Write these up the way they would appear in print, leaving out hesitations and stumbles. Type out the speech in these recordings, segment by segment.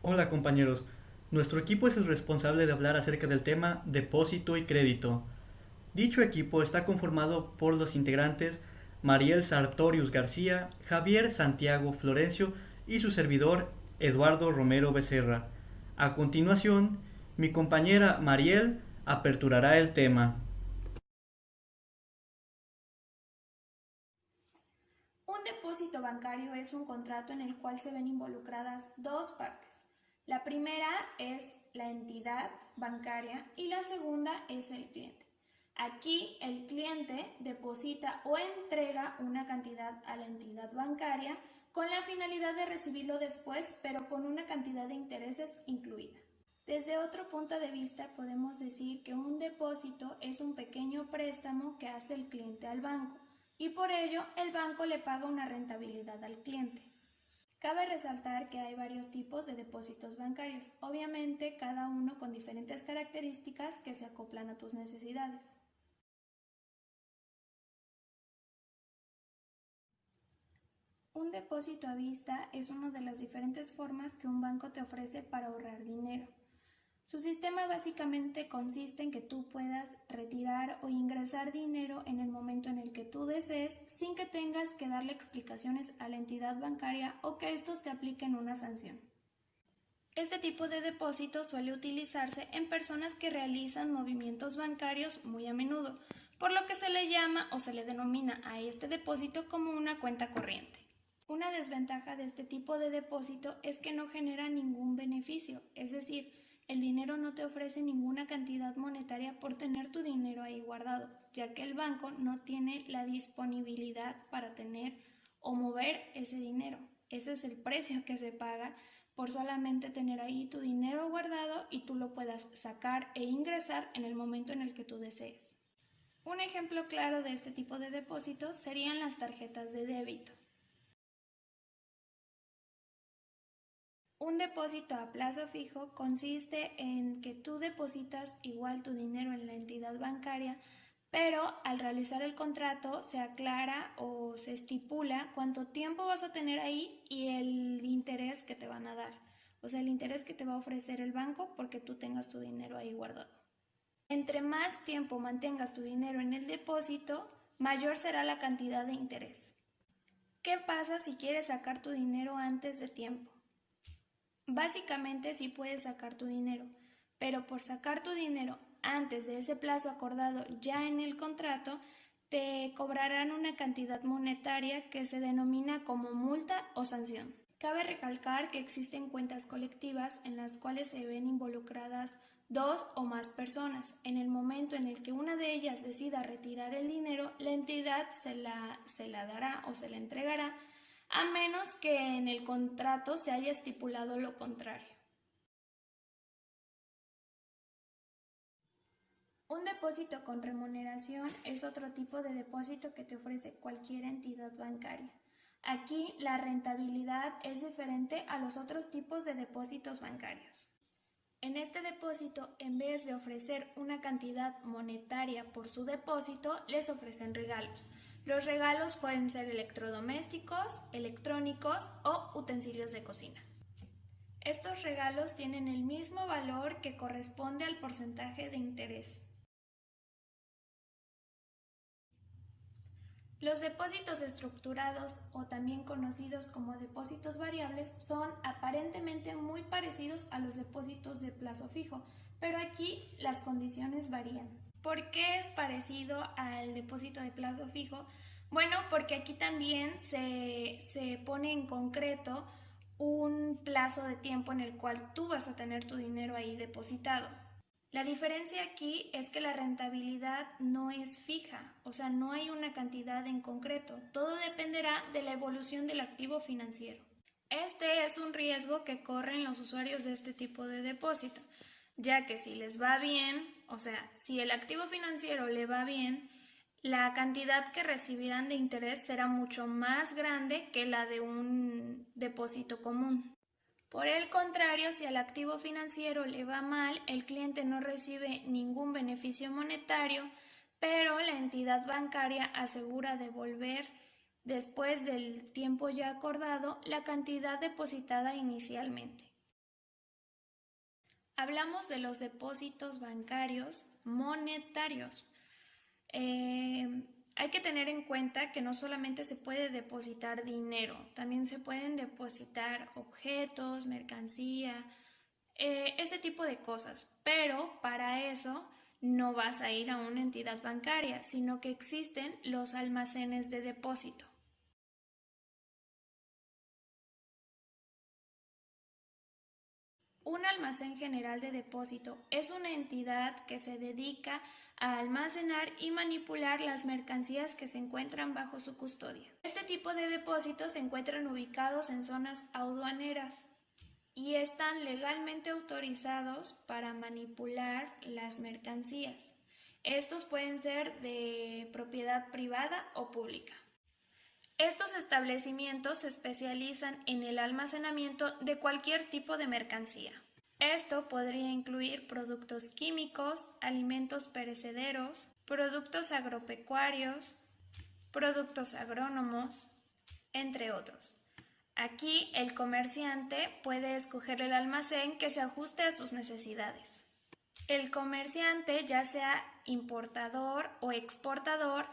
Hola compañeros, nuestro equipo es el responsable de hablar acerca del tema depósito y crédito. Dicho equipo está conformado por los integrantes Mariel Sartorius García, Javier Santiago Florencio y su servidor Eduardo Romero Becerra. A continuación, mi compañera Mariel aperturará el tema. Un depósito bancario es un contrato en el cual se ven involucradas dos partes. La primera es la entidad bancaria y la segunda es el cliente. Aquí el cliente deposita o entrega una cantidad a la entidad bancaria con la finalidad de recibirlo después, pero con una cantidad de intereses incluida. Desde otro punto de vista, podemos decir que un depósito es un pequeño préstamo que hace el cliente al banco y por ello el banco le paga una rentabilidad al cliente. Cabe resaltar que hay varios tipos de depósitos bancarios, obviamente cada uno con diferentes características que se acoplan a tus necesidades. Un depósito a vista es una de las diferentes formas que un banco te ofrece para ahorrar dinero. Su sistema básicamente consiste en que tú puedas retirar o ingresar dinero en el momento en el que tú desees sin que tengas que darle explicaciones a la entidad bancaria o que estos te apliquen una sanción. Este tipo de depósito suele utilizarse en personas que realizan movimientos bancarios muy a menudo, por lo que se le llama o se le denomina a este depósito como una cuenta corriente. Una desventaja de este tipo de depósito es que no genera ningún beneficio, es decir, el dinero no te ofrece ninguna cantidad monetaria por tener tu dinero ahí guardado, ya que el banco no tiene la disponibilidad para tener o mover ese dinero. Ese es el precio que se paga por solamente tener ahí tu dinero guardado y tú lo puedas sacar e ingresar en el momento en el que tú desees. Un ejemplo claro de este tipo de depósitos serían las tarjetas de débito. Un depósito a plazo fijo consiste en que tú depositas igual tu dinero en la entidad bancaria, pero al realizar el contrato se aclara o se estipula cuánto tiempo vas a tener ahí y el interés que te van a dar. O sea, el interés que te va a ofrecer el banco porque tú tengas tu dinero ahí guardado. Entre más tiempo mantengas tu dinero en el depósito, mayor será la cantidad de interés. ¿Qué pasa si quieres sacar tu dinero antes de tiempo? Básicamente sí puedes sacar tu dinero, pero por sacar tu dinero antes de ese plazo acordado ya en el contrato, te cobrarán una cantidad monetaria que se denomina como multa o sanción. Cabe recalcar que existen cuentas colectivas en las cuales se ven involucradas dos o más personas. En el momento en el que una de ellas decida retirar el dinero, la entidad se la dará o se la entregará a menos que en el contrato se haya estipulado lo contrario. Un depósito con remuneración es otro tipo de depósito que te ofrece cualquier entidad bancaria. Aquí la rentabilidad es diferente a los otros tipos de depósitos bancarios. En este depósito, en vez de ofrecer una cantidad monetaria por su depósito, les ofrecen regalos. Los regalos pueden ser electrodomésticos, electrónicos o utensilios de cocina. Estos regalos tienen el mismo valor que corresponde al porcentaje de interés. Los depósitos estructurados o también conocidos como depósitos variables son aparentemente muy parecidos a los depósitos de plazo fijo, pero aquí las condiciones varían. ¿Por qué es parecido al depósito de plazo fijo? Bueno, porque aquí también se pone en concreto un plazo de tiempo en el cual tú vas a tener tu dinero ahí depositado. La diferencia aquí es que la rentabilidad no es fija, o sea, no hay una cantidad en concreto, todo dependerá de la evolución del activo financiero. Este es un riesgo que corren los usuarios de este tipo de depósito, ya que si les va bien, o sea, si el activo financiero le va bien, la cantidad que recibirán de interés será mucho más grande que la de un depósito común. Por el contrario, si al activo financiero le va mal, el cliente no recibe ningún beneficio monetario, pero la entidad bancaria asegura devolver, después del tiempo ya acordado, la cantidad depositada inicialmente. Hablamos de los depósitos bancarios monetarios. Hay que tener en cuenta que no solamente se puede depositar dinero, también se pueden depositar objetos, mercancía, ese tipo de cosas. Pero para eso no vas a ir a una entidad bancaria, sino que existen los almacenes de depósito. Un almacén general de depósito es una entidad que se dedica a almacenar y manipular las mercancías que se encuentran bajo su custodia. Este tipo de depósitos se encuentran ubicados en zonas aduaneras y están legalmente autorizados para manipular las mercancías. Estos pueden ser de propiedad privada o pública. Estos establecimientos se especializan en el almacenamiento de cualquier tipo de mercancía. Esto podría incluir productos químicos, alimentos perecederos, productos agropecuarios, productos agrónomos, entre otros. Aquí el comerciante puede escoger el almacén que se ajuste a sus necesidades. El comerciante, ya sea importador o exportador,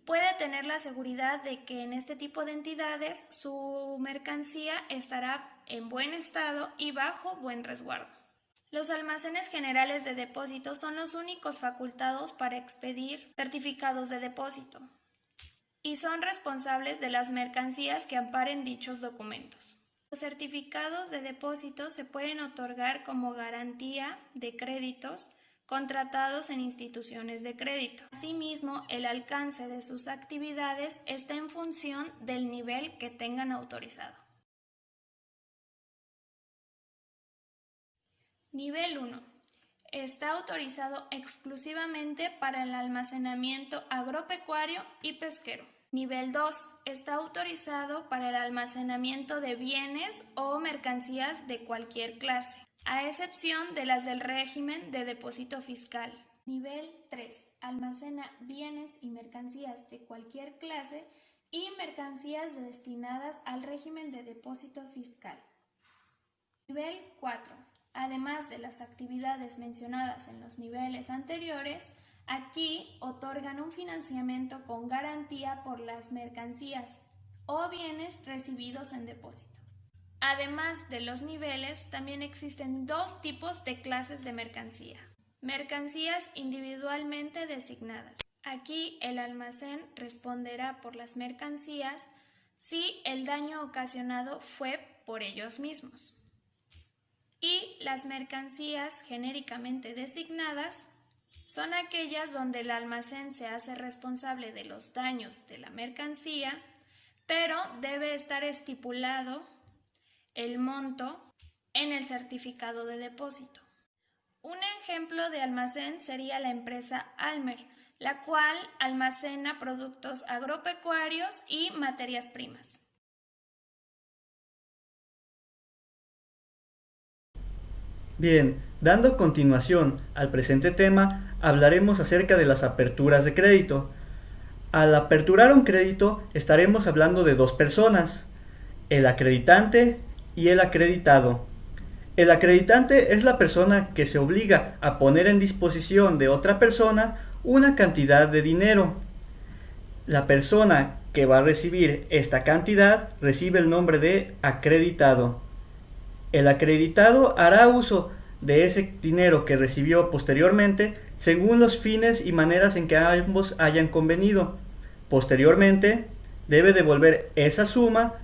puede tener la seguridad de que en este tipo de entidades su mercancía estará en buen estado y bajo buen resguardo. Los almacenes generales de depósito son los únicos facultados para expedir certificados de depósito y son responsables de las mercancías que amparen dichos documentos. Los certificados de depósito se pueden otorgar como garantía de créditos contratados en instituciones de crédito. Asimismo, el alcance de sus actividades está en función del nivel que tengan autorizado. Nivel 1. Está autorizado exclusivamente para el almacenamiento agropecuario y pesquero. Nivel 2. Está autorizado para el almacenamiento de bienes o mercancías de cualquier clase, a excepción de las del régimen de depósito fiscal. Nivel 3. Almacena bienes y mercancías de cualquier clase y mercancías destinadas al régimen de depósito fiscal. Nivel 4. Además de las actividades mencionadas en los niveles anteriores, aquí otorgan un financiamiento con garantía por las mercancías o bienes recibidos en depósito. Además de los niveles, también existen dos tipos de clases de mercancía. Mercancías individualmente designadas. Aquí el almacén responderá por las mercancías si el daño ocasionado fue por ellos mismos. Y las mercancías genéricamente designadas son aquellas donde el almacén se hace responsable de los daños de la mercancía, pero debe estar estipulado el monto en el certificado de depósito. Un ejemplo de almacén sería la empresa Almer, la cual almacena productos agropecuarios y materias primas. Bien, dando continuación al presente tema, hablaremos acerca de las aperturas de crédito. Al aperturar un crédito, estaremos hablando de dos personas, el acreditante y el acreditado. El acreditante es la persona que se obliga a poner en disposición de otra persona una cantidad de dinero. La persona que va a recibir esta cantidad recibe el nombre de acreditado. El acreditado hará uso de ese dinero que recibió posteriormente según los fines y maneras en que ambos hayan convenido. Posteriormente, debe devolver esa suma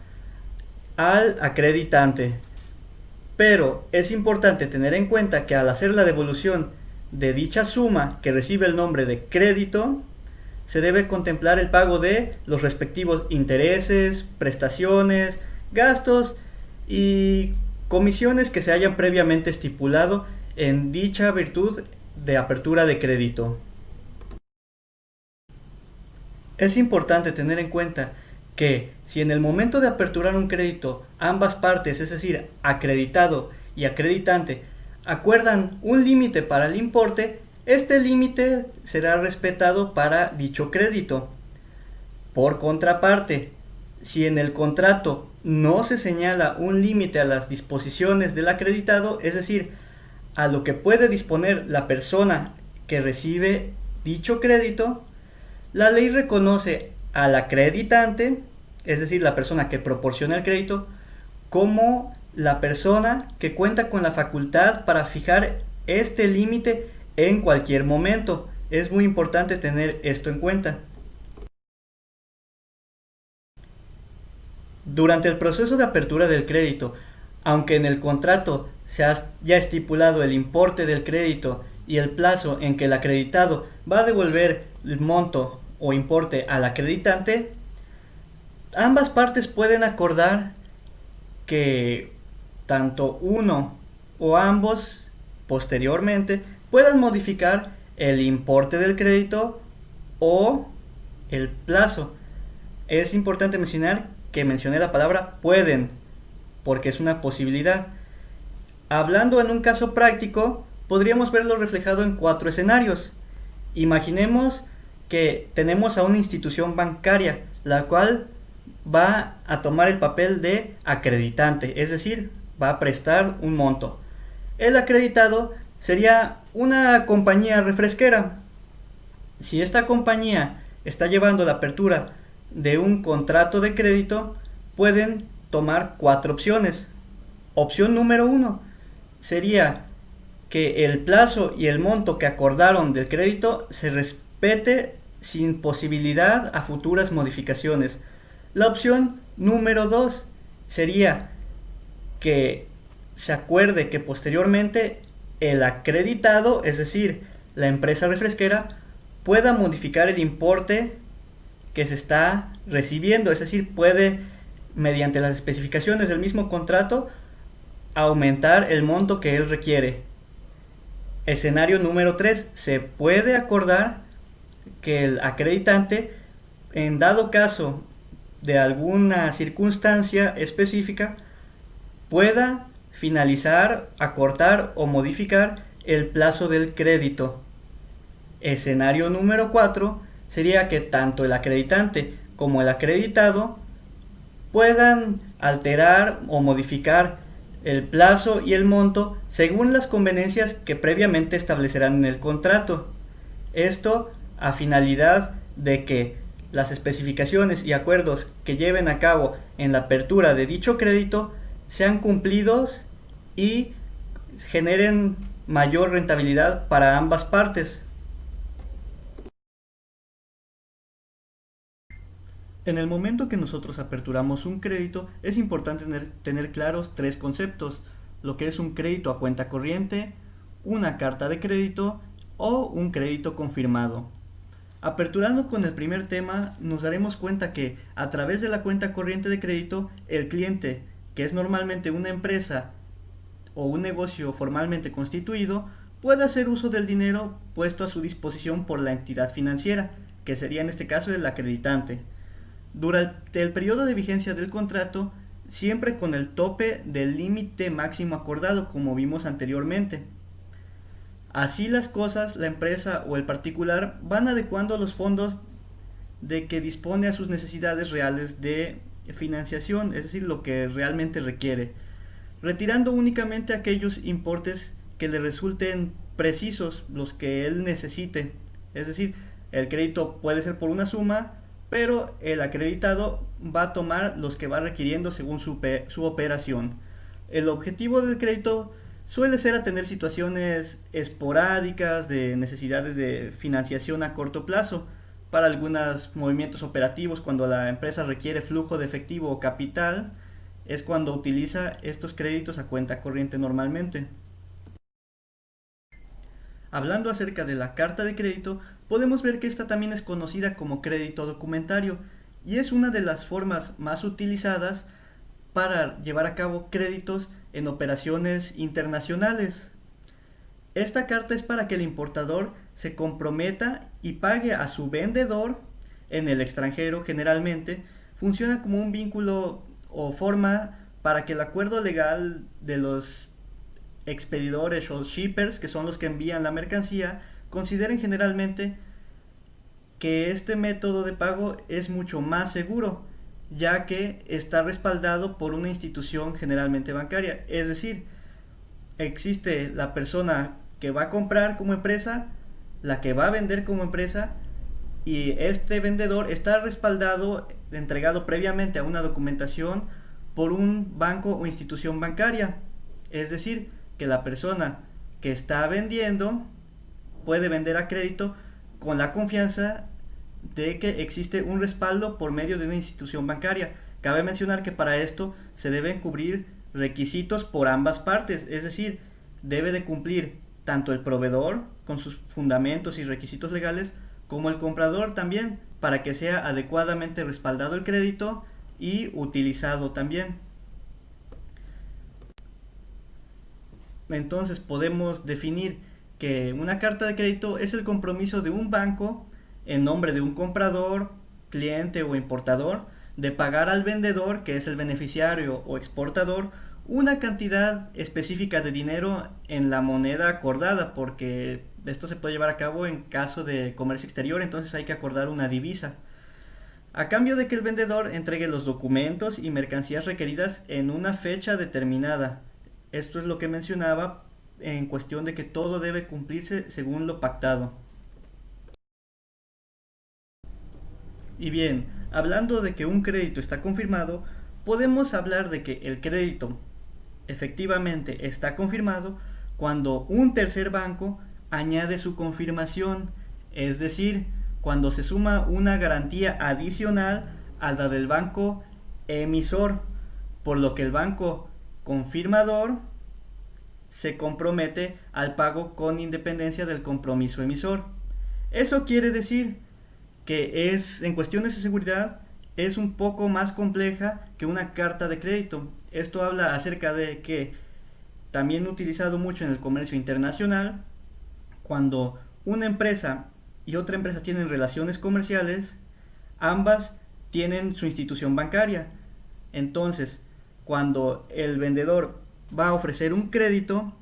al acreditante. Pero es importante tener en cuenta que al hacer la devolución de dicha suma que recibe el nombre de crédito, se debe contemplar el pago de los respectivos intereses, prestaciones, gastos y comisiones que se hayan previamente estipulado en dicha virtud de apertura de crédito. Es importante tener en cuenta que si en el momento de aperturar un crédito ambas partes, es decir, acreditado y acreditante, acuerdan un límite para el importe, este límite será respetado para dicho crédito. Por contraparte, si en el contrato no se señala un límite a las disposiciones del acreditado, es decir, a lo que puede disponer la persona que recibe dicho crédito, la ley reconoce al acreditante, es decir, la persona que proporciona el crédito, como la persona que cuenta con la facultad para fijar este límite en cualquier momento. Es muy importante tener esto en cuenta. Durante el proceso de apertura del crédito, aunque en el contrato se ha ya estipulado el importe del crédito y el plazo en que el acreditado va a devolver el monto o importe al acreditante, ambas partes pueden acordar que tanto uno o ambos posteriormente puedan modificar el importe del crédito o el plazo. Es importante mencionar que mencioné la palabra pueden, porque es una posibilidad. Hablando en un caso práctico, podríamos verlo reflejado en 4 escenarios. Imaginemos que tenemos a una institución bancaria, la cual va a tomar el papel de acreditante, es decir, va a prestar un monto. El acreditado sería una compañía refresquera. Si esta compañía está llevando la apertura de un contrato de crédito, pueden tomar 4 opciones. Opción número 1 sería que el plazo y el monto que acordaron del crédito se respete sin posibilidad a futuras modificaciones. La opción número 2 sería que se acuerde que posteriormente el acreditado, es decir, la empresa refresquera, pueda modificar el importe que se está recibiendo, es decir, puede, mediante las especificaciones del mismo contrato, aumentar el monto que él requiere. Escenario número 3, se puede acordar que el acreditante, en dado caso de alguna circunstancia específica, pueda finalizar, acortar o modificar el plazo del crédito. Escenario número 4 sería que tanto el acreditante como el acreditado puedan alterar o modificar el plazo y el monto según las conveniencias que previamente establecerán en el contrato. Esto a finalidad de que las especificaciones y acuerdos que lleven a cabo en la apertura de dicho crédito sean cumplidos y generen mayor rentabilidad para ambas partes. En el momento que nosotros aperturamos un crédito, es importante tener claros 3 conceptos: lo que es un crédito a cuenta corriente, una carta de crédito o un crédito confirmado. Aperturando con el primer tema, nos daremos cuenta que a través de la cuenta corriente de crédito, el cliente, que es normalmente una empresa o un negocio formalmente constituido, puede hacer uso del dinero puesto a su disposición por la entidad financiera, que sería en este caso el acreditante, durante el periodo de vigencia del contrato, siempre con el tope del límite máximo acordado, como vimos anteriormente. Así las cosas, la empresa o el particular van adecuando los fondos de que dispone a sus necesidades reales de financiación, es decir, lo que realmente requiere, retirando únicamente aquellos importes que le resulten precisos, los que él necesite. Es decir, el crédito puede ser por una suma, pero el acreditado va a tomar los que va requiriendo según su operación. El objetivo del crédito suele ser atender situaciones esporádicas de necesidades de financiación a corto plazo para algunos movimientos operativos. Cuando la empresa requiere flujo de efectivo o capital, es cuando utiliza estos créditos a cuenta corriente normalmente. Hablando acerca de la carta de crédito, podemos ver que esta también es conocida como crédito documentario y es una de las formas más utilizadas para llevar a cabo créditos en operaciones internacionales. Esta carta es para que el importador se comprometa y pague a su vendedor en el extranjero. Generalmente funciona como un vínculo o forma para que el acuerdo legal de los expedidores o shippers, que son los que envían la mercancía, consideren generalmente que este método de pago es mucho más seguro, ya que está respaldado por una institución generalmente bancaria. Es decir, existe la persona que va a comprar como empresa, la que va a vender como empresa, y este vendedor está respaldado, entregado previamente a una documentación por un banco o institución bancaria. Es decir, que la persona que está vendiendo puede vender a crédito con la confianza de que existe un respaldo por medio de una institución bancaria. Cabe mencionar que para esto se deben cubrir requisitos por ambas partes, es decir, debe de cumplir tanto el proveedor con sus fundamentos y requisitos legales como el comprador también, para que sea adecuadamente respaldado el crédito y utilizado también. Entonces podemos definir que una carta de crédito es el compromiso de un banco en nombre de un comprador, cliente o importador de pagar al vendedor, que es el beneficiario o exportador, una cantidad específica de dinero en la moneda acordada, porque esto se puede llevar a cabo en caso de comercio exterior, entonces hay que acordar una divisa, a cambio de que el vendedor entregue los documentos y mercancías requeridas en una fecha determinada. Esto es lo que mencionaba en cuestión de que todo debe cumplirse según lo pactado. Y bien, hablando de que un crédito está confirmado, podemos hablar de que el crédito efectivamente está confirmado cuando un tercer banco añade su confirmación, es decir, cuando se suma una garantía adicional a la del banco emisor, por lo que el banco confirmador se compromete al pago con independencia del compromiso emisor. Eso quiere decir que en cuestiones de seguridad es un poco más compleja que una carta de crédito. Esto habla acerca de que, también utilizado mucho en el comercio internacional, cuando una empresa y otra empresa tienen relaciones comerciales, ambas tienen su institución bancaria. Entonces, cuando el vendedor va a ofrecer un crédito,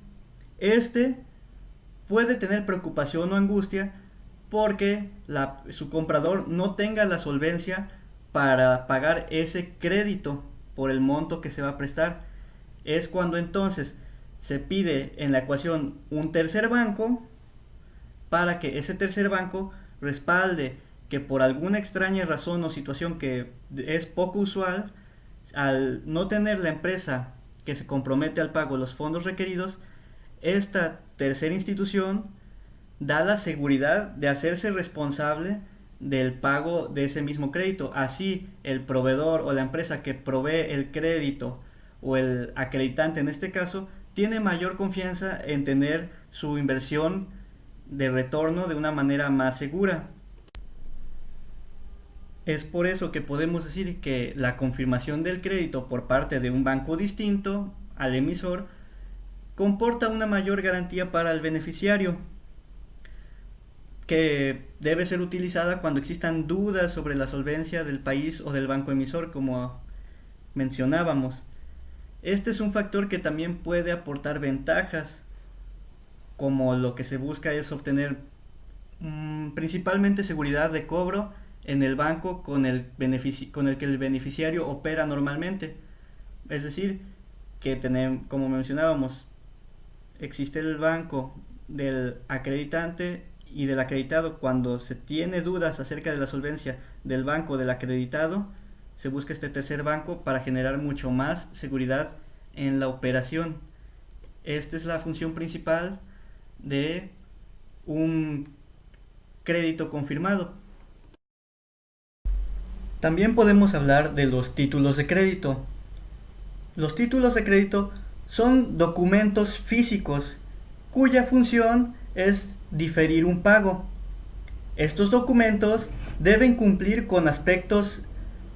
este puede tener preocupación o angustia porque su comprador no tenga la solvencia para pagar ese crédito por el monto que se va a prestar. Es cuando entonces se pide en la ecuación un tercer banco para que ese tercer banco respalde que por alguna extraña razón o situación que es poco usual, al no tener la empresa que se compromete al pago de los fondos requeridos, esta tercera institución da la seguridad de hacerse responsable del pago de ese mismo crédito. Así, el proveedor o la empresa que provee el crédito o el acreditante en este caso tiene mayor confianza en tener su inversión de retorno de una manera más segura. Es por eso que podemos decir que la confirmación del crédito por parte de un banco distinto al emisor comporta una mayor garantía para el beneficiario, que debe ser utilizada cuando existan dudas sobre la solvencia del país o del banco emisor, como mencionábamos. Este es un factor que también puede aportar ventajas, como lo que se busca es obtener principalmente seguridad de cobro en el banco con el que el beneficiario opera normalmente. Es decir, que como mencionábamos, existe el banco del acreditante y del acreditado. Cuando se tiene dudas acerca de la solvencia del banco del acreditado, se busca este tercer banco para generar mucho más seguridad en la operación. Esta es la función principal de un crédito confirmado. También podemos hablar de los títulos de crédito. Los títulos de crédito son documentos físicos cuya función es diferir un pago. Estos documentos deben cumplir con aspectos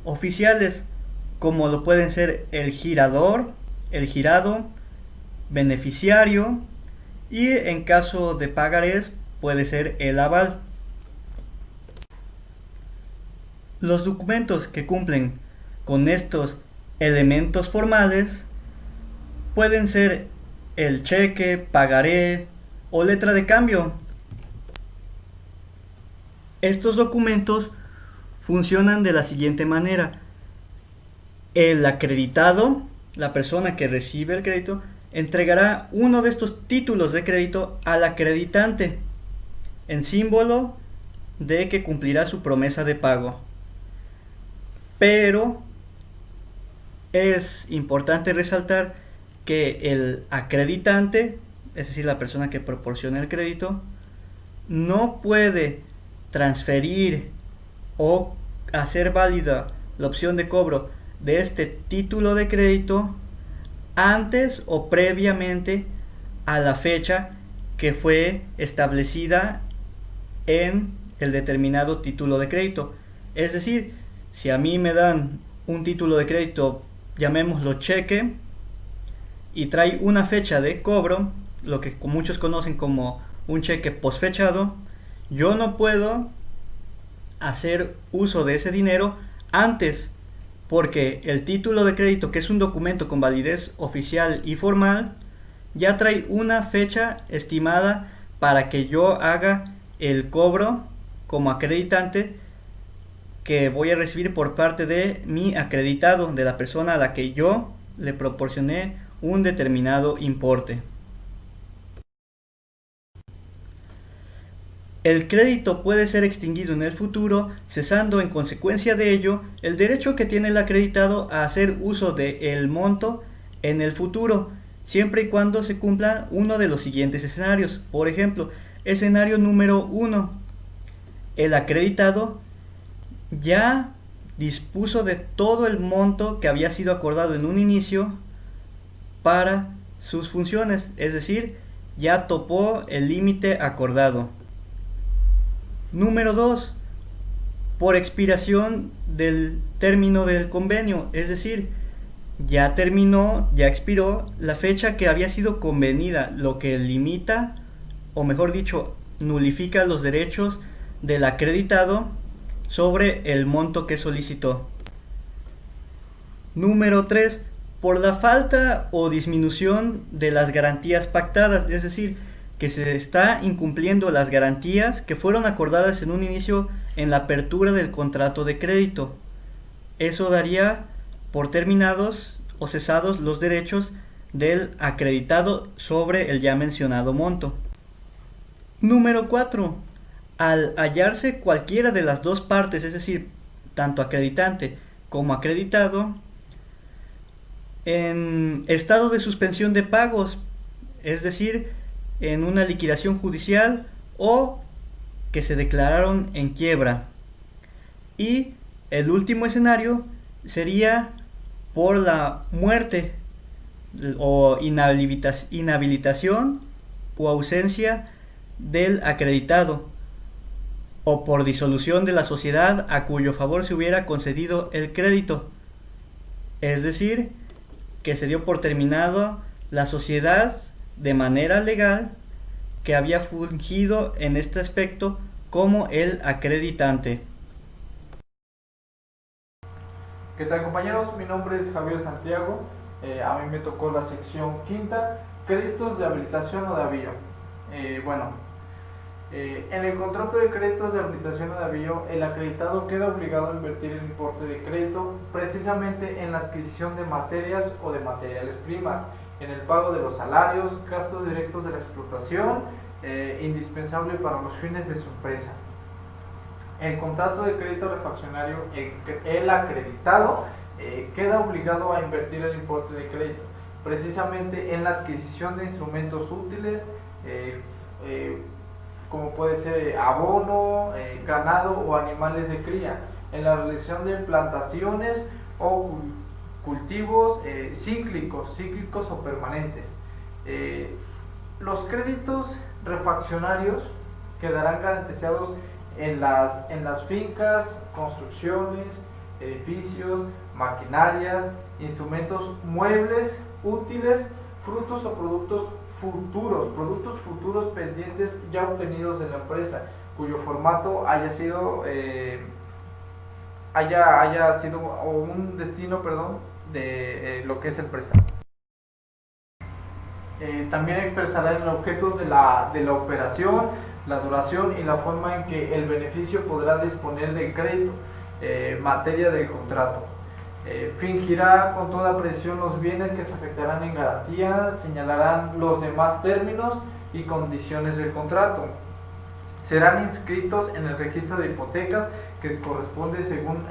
oficiales, como lo pueden ser el girador, el girado, beneficiario y en caso de pagarés puede ser el aval. Los documentos que cumplen con estos elementos formales pueden ser el cheque, pagaré o letra de cambio. Estos documentos funcionan de la siguiente manera. El acreditado, la persona que recibe el crédito, entregará uno de estos títulos de crédito al acreditante en símbolo de que cumplirá su promesa de pago. Pero es importante resaltar que el acreditante, es decir, la persona que proporciona el crédito, no puede transferir o hacer válida la opción de cobro de este título de crédito antes o previamente a la fecha que fue establecida en el determinado título de crédito. Es decir, si a mí me dan un título de crédito, llamémoslo cheque, y trae una fecha de cobro, lo que muchos conocen como un cheque posfechado, yo no puedo hacer uso de ese dinero antes, porque el título de crédito, que es un documento con validez oficial y formal, ya trae una fecha estimada para que yo haga el cobro como acreditante que voy a recibir por parte de mi acreditado, de la persona a la que yo le proporcioné un determinado importe. El crédito puede ser extinguido en el futuro, cesando en consecuencia de ello el derecho que tiene el acreditado a hacer uso del monto en el futuro, siempre y cuando se cumpla uno de los siguientes escenarios. Por ejemplo, escenario número 1. El acreditado ya dispuso de todo el monto que había sido acordado en un inicio para sus funciones, es decir, ya topó el límite acordado. Número 2. Por expiración del término del convenio, es decir, ya terminó, ya expiró la fecha que había sido convenida, lo que limita, o mejor dicho, nulifica los derechos del acreditado sobre el monto que solicitó. Número 3. Por la falta o disminución de las garantías pactadas, es decir, que se está incumpliendo las garantías que fueron acordadas en un inicio en la apertura del contrato de crédito. Eso daría por terminados o cesados los derechos del acreditado sobre el ya mencionado monto. Número 4. Al hallarse cualquiera de las dos partes, es decir, tanto acreditante como acreditado, en estado de suspensión de pagos, es decir, en una liquidación judicial o que se declararon en quiebra. Y el último escenario sería por la muerte o inhabilitación o ausencia del acreditado, o por disolución de la sociedad a cuyo favor se hubiera concedido el crédito, es decir, que se dio por terminado la sociedad de manera legal que había fungido en este aspecto como el acreditante. ¿Qué tal, compañeros? Mi nombre es Javier Santiago. A mí me tocó la sección quinta, créditos de habilitación o de avío. En el contrato de créditos de habilitación o de avío, el acreditado queda obligado a invertir el importe de crédito precisamente en la adquisición de materias o de materiales primas, en el pago de los salarios, gastos directos de la explotación, indispensable para los fines de su empresa. El contrato de crédito refaccionario, el acreditado queda obligado a invertir el importe de crédito precisamente en la adquisición de instrumentos útiles, como puede ser abono, ganado o animales de cría, en la realización de plantaciones o cultivos cíclicos o permanentes. Los créditos refaccionarios quedarán garantizados en las fincas, construcciones, edificios, maquinarias, instrumentos muebles, útiles, frutos o productos futuros pendientes ya obtenidos de la empresa, cuyo formato haya sido o un destino, de lo que es el préstamo. También expresará el objeto de la operación, la duración y la forma en que el beneficio podrá disponer del crédito, materia del contrato. Fingirá con toda presión los bienes que se afectarán en garantía, señalarán los demás términos y condiciones del contrato. Serán inscritos en el registro de hipotecas que corresponde según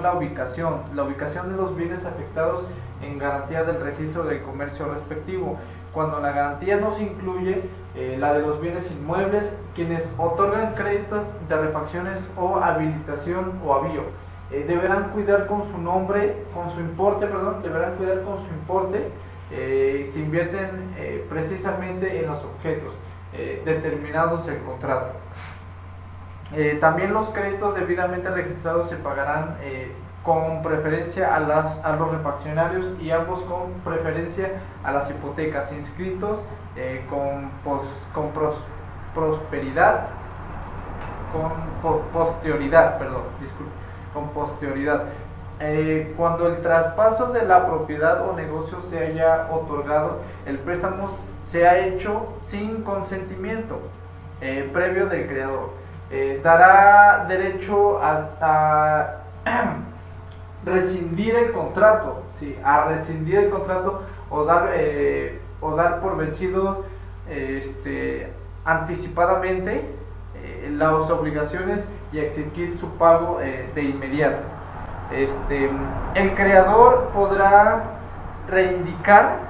la ubicación de los bienes afectados en garantía del registro de comercio respectivo. Cuando la garantía no se incluye la de los bienes inmuebles, quienes otorgan créditos de refacciones o habilitación o avío deberán cuidar con su importe, se invierten precisamente en los objetos determinados del contrato. También los créditos debidamente registrados se pagarán con preferencia a los refaccionarios y ambos con preferencia a las hipotecas inscritos con posterioridad. Cuando el traspaso de la propiedad o negocio se haya otorgado, el préstamo se ha hecho sin consentimiento previo del creador. Dará derecho a rescindir el contrato, ¿sí? A rescindir el contrato o dar por vencido anticipadamente las obligaciones y exigir su pago de inmediato. El creador podrá reivindicar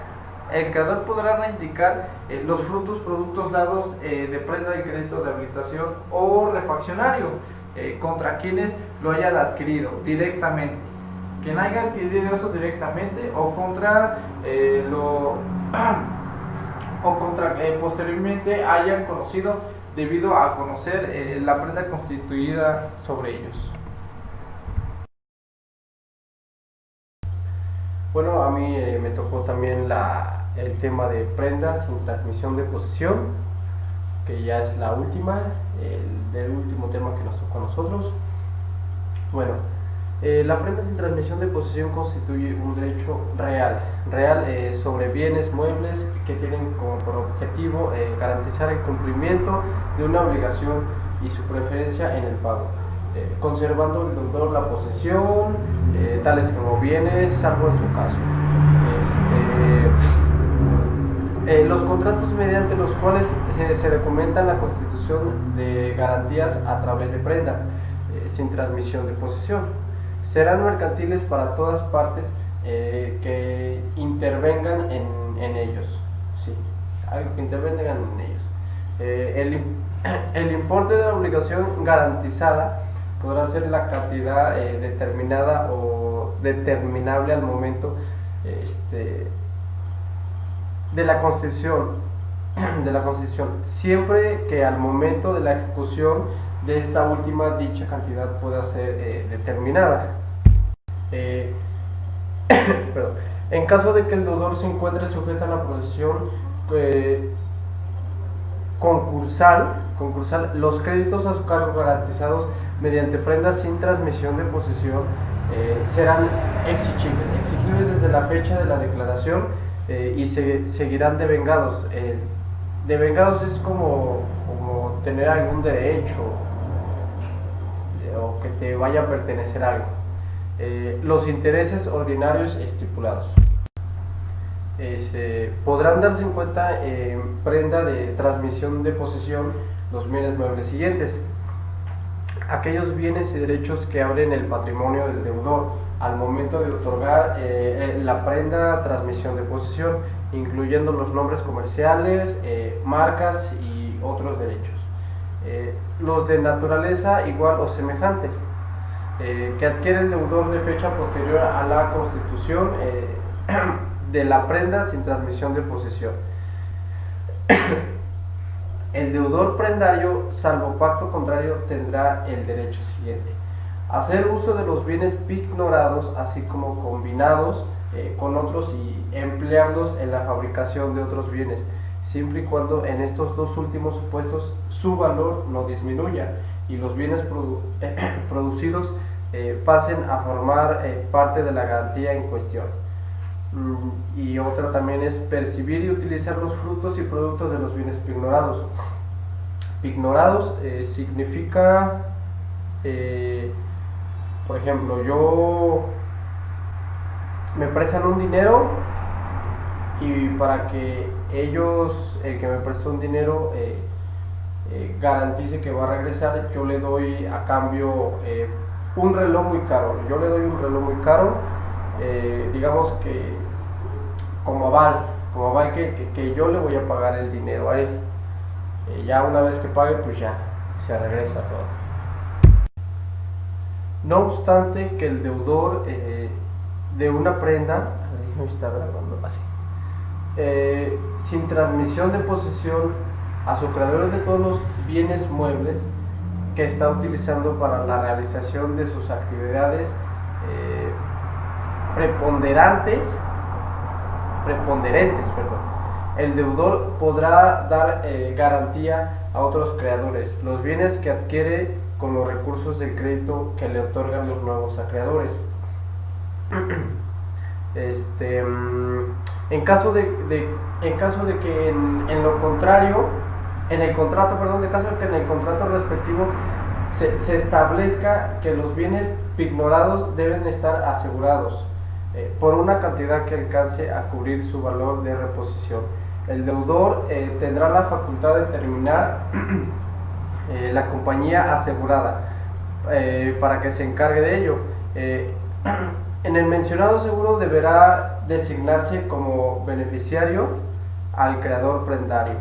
los productos dados de prenda de crédito de habilitación o refaccionario contra quienes lo hayan adquirido directamente. Quien haya adquirido eso directamente o contra posteriormente hayan conocido debido a conocer la prenda constituida sobre ellos. Bueno, a mí me tocó también el tema de prendas sin transmisión de posesión, que ya es la última, el último tema que nos tocó a nosotros. Bueno, la prenda sin transmisión de posesión constituye un derecho real sobre bienes muebles que tienen por objetivo garantizar el cumplimiento de una obligación y su preferencia en el pago, conservando el deudor la posesión, tales como bienes, salvo en su caso. Los contratos mediante los cuales se documenta la constitución de garantías a través de prenda sin transmisión de posesión serán mercantiles para todas partes que intervengan en ellos, sí, algo que intervengan en ellos. El importe de la obligación garantizada podrá ser la cantidad determinada o determinable al momento de la constitución, siempre que al momento de la ejecución de esta última dicha cantidad pueda ser determinada. En caso de que el deudor se encuentre sujeto a la posesión concursal, los créditos a su cargo garantizados mediante prendas sin transmisión de posesión serán exigibles desde la fecha de la declaración y seguirán devengados. Devengados es como tener algún derecho o que te vaya a pertenecer algo. Los intereses ordinarios estipulados. Podrán darse en cuenta en prenda de transmisión de posesión los bienes muebles siguientes: aquellos bienes y derechos que abren el patrimonio del deudor al momento de otorgar la prenda transmisión de posesión, incluyendo los nombres comerciales, marcas y otros derechos. Los de naturaleza igual o semejante que adquiere el deudor de fecha posterior a la constitución de la prenda sin transmisión de posesión. El deudor prendario, salvo pacto contrario, tendrá el derecho siguiente: hacer uso de los bienes pignorados, así como combinados con otros, y emplearlos en la fabricación de otros bienes, siempre y cuando en estos dos últimos supuestos su valor no disminuya y los bienes producidos pasen a formar parte de la garantía en cuestión. Y otra también es percibir y utilizar los frutos y productos de los bienes pignorados. Pignorados significa, por ejemplo, yo me prestan un dinero y para que ellos, el que me prestó un dinero, garantice que va a regresar, yo le doy a cambio un reloj muy caro. Yo le doy un reloj muy caro, digamos que como aval que yo le voy a pagar el dinero a él. Ya una vez que pague, pues ya se regresa todo. No obstante que el deudor de una prenda, está grabando así, sin transmisión de posesión a su creador de todos los bienes muebles que está utilizando para la realización de sus actividades preponderentes, el deudor podrá dar garantía a otros creadores los bienes que adquiere con los recursos del crédito que le otorgan los nuevos acreedores. En caso de que en el contrato respectivo se establezca que los bienes pignorados deben estar asegurados por una cantidad que alcance a cubrir su valor de reposición, el deudor tendrá la facultad de determinar la compañía asegurada para que se encargue de ello. En el mencionado seguro deberá designarse como beneficiario al creador prendario.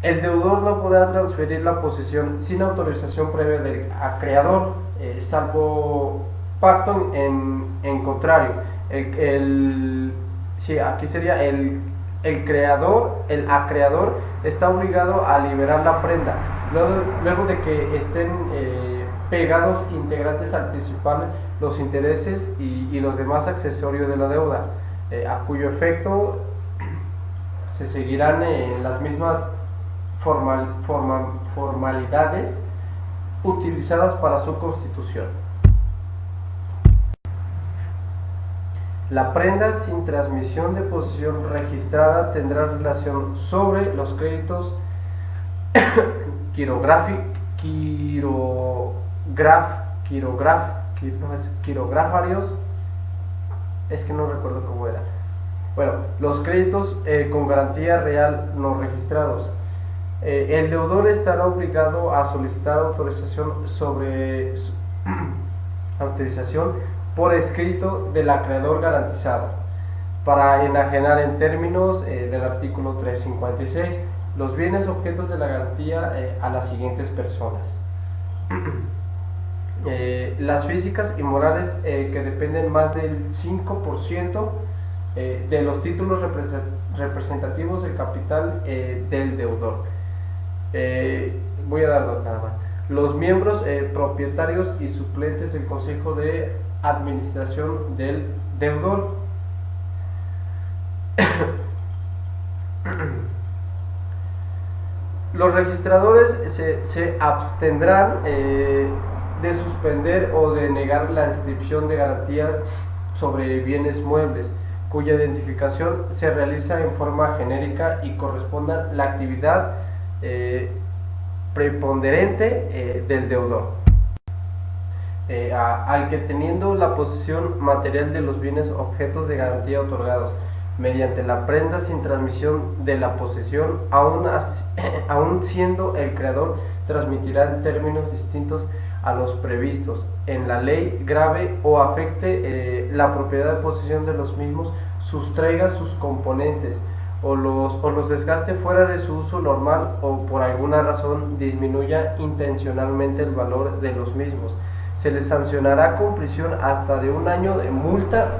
El deudor no podrá transferir la posesión sin autorización previa del acreedor, salvo pacto en contrario. Aquí sería el acreedor está obligado a liberar la prenda luego de que estén pegados integrantes al principal los intereses y los demás accesorios de la deuda, a cuyo efecto se seguirán las mismas formalidades utilizadas para su constitución. La prenda sin transmisión de posesión registrada tendrá relación sobre los créditos quirografarios, es que no recuerdo cómo era. Bueno, los créditos con garantía real no registrados. El deudor estará obligado a solicitar autorización por escrito del acreedor garantizado para enajenar en términos del artículo 356 los bienes objetos de la garantía a las siguientes personas. Las físicas y morales que dependen más del 5% de los títulos representativos del capital del deudor. Voy a dar nada más. Los miembros propietarios y suplentes del Consejo de Administración del deudor. Los registradores se abstendrán de suspender o de negar la inscripción de garantías sobre bienes muebles cuya identificación se realiza en forma genérica y corresponda a la actividad preponderante del deudor, al que teniendo la posesión material de los bienes objetos de garantía otorgados mediante la prenda sin transmisión de la posesión, aun siendo el creador, transmitirá en términos distintos a los previstos en la ley grave o afecte la propiedad de posesión de los mismos, sustraiga sus componentes o los desgaste fuera de su uso normal o por alguna razón disminuya intencionalmente el valor de los mismos. Se les sancionará con prisión hasta de un año de multa,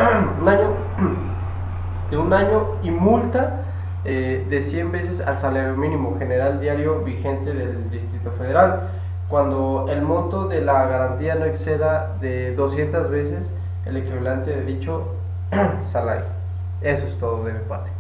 un año y multa de 100 veces al salario mínimo general diario vigente del Distrito Federal, cuando el monto de la garantía no exceda de 200 veces el equivalente de dicho salario. Eso es todo de mi parte.